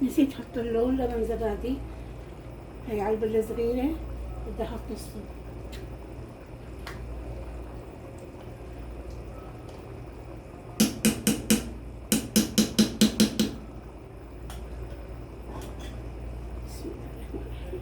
نسيت احط له لبن زبادي. هي علبة الصغيرة بدي احط نصه. بسم الله الرحمن الرحيم.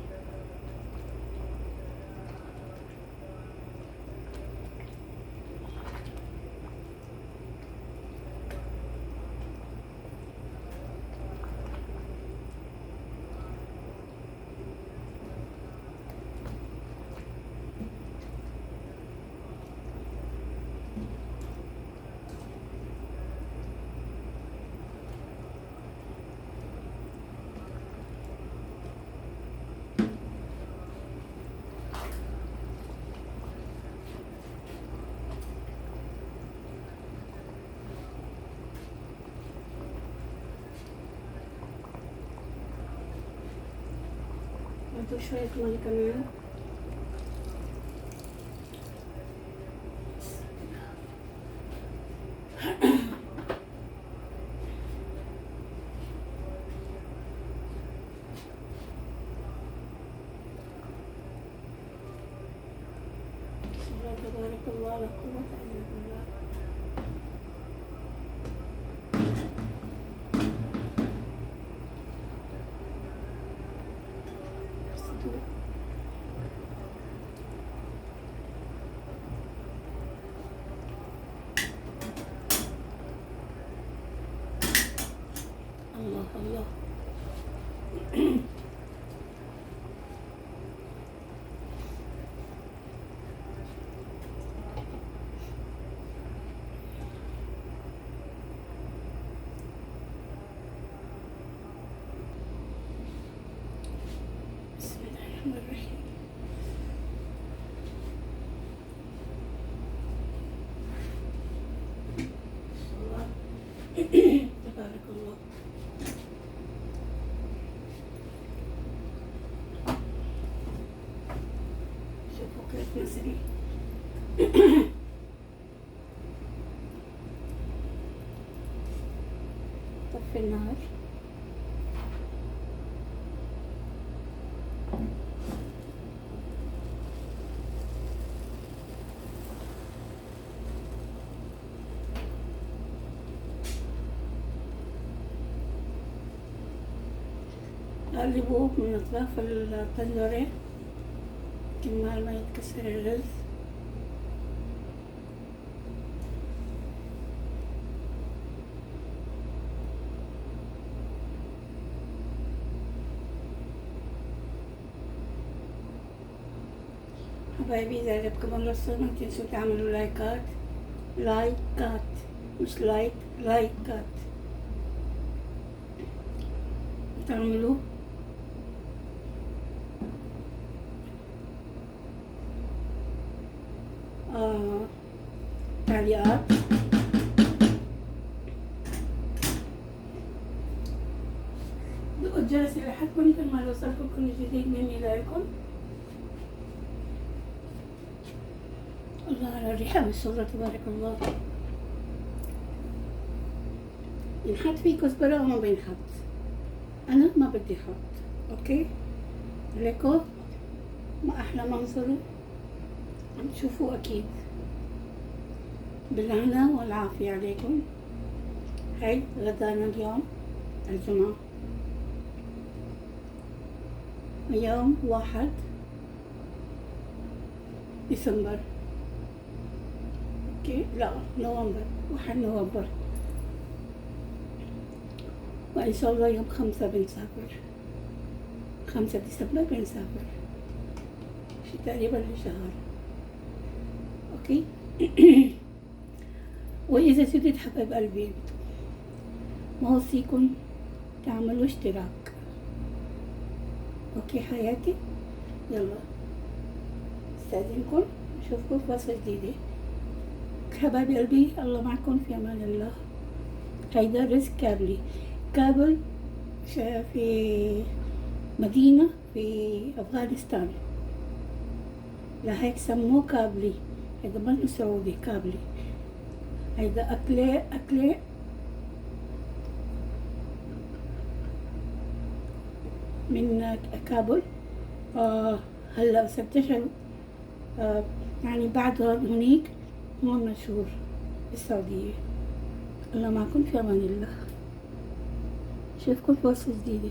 بدو شوية مي كمان. بسم الله تبارك الله لا قوة إلا بالله. الله الله. بسم الله الرحمن الرحيم. الله. تبارك الله. شوفوا كيف نزلي. طفي النار. قلبوه من أطراف التندورة كرمال ما يتكسر الرز. حبايبي إذا عجبكم الوصفة ما تنسوا تعملوا لايكات مش لايكات تعملوا تعليقات. دقوا الجرس لحقكم كل ما يوصلكم كل جديد مني إليكم. الله على الريحة والصورة تبارك الله. ينحط فيه كزبرة أو ما بينحط؟ أنا ما بدي أحط. أوكي عليكم ما أحلى منظره عم تشوفوا أكيد. بالهنا والعافية عليكم. هاي غدانا اليوم الجمعة، يوم 1 ديسمبر. اوكي لا نوفمبر، 1 نوفمبر، وإن شاء الله يوم 5 بنسافر، 5 ديسمبر بنسافر شي تقريبا لشهر. اوكي. وإذا جديد حبايب قلبي ما وصيكم تعملوا اشتراك. اوكي حياتي، يلا استاذنكم اشوفكم في وصفة جديدة. حبايب قلبي الله معكم في امان الله. هيدا رزق كابلي. كابل في مدينة في افغانستان، لهيك سموه كابلي. هيدا منه سعودي، كابلي. هيدا أكلة من كابول. هلا بس انتشر يعني بعد هنيك هون مشهور بالسعودية. الله معكم، في أمان الله. أشوفكم في وصفة جديدة.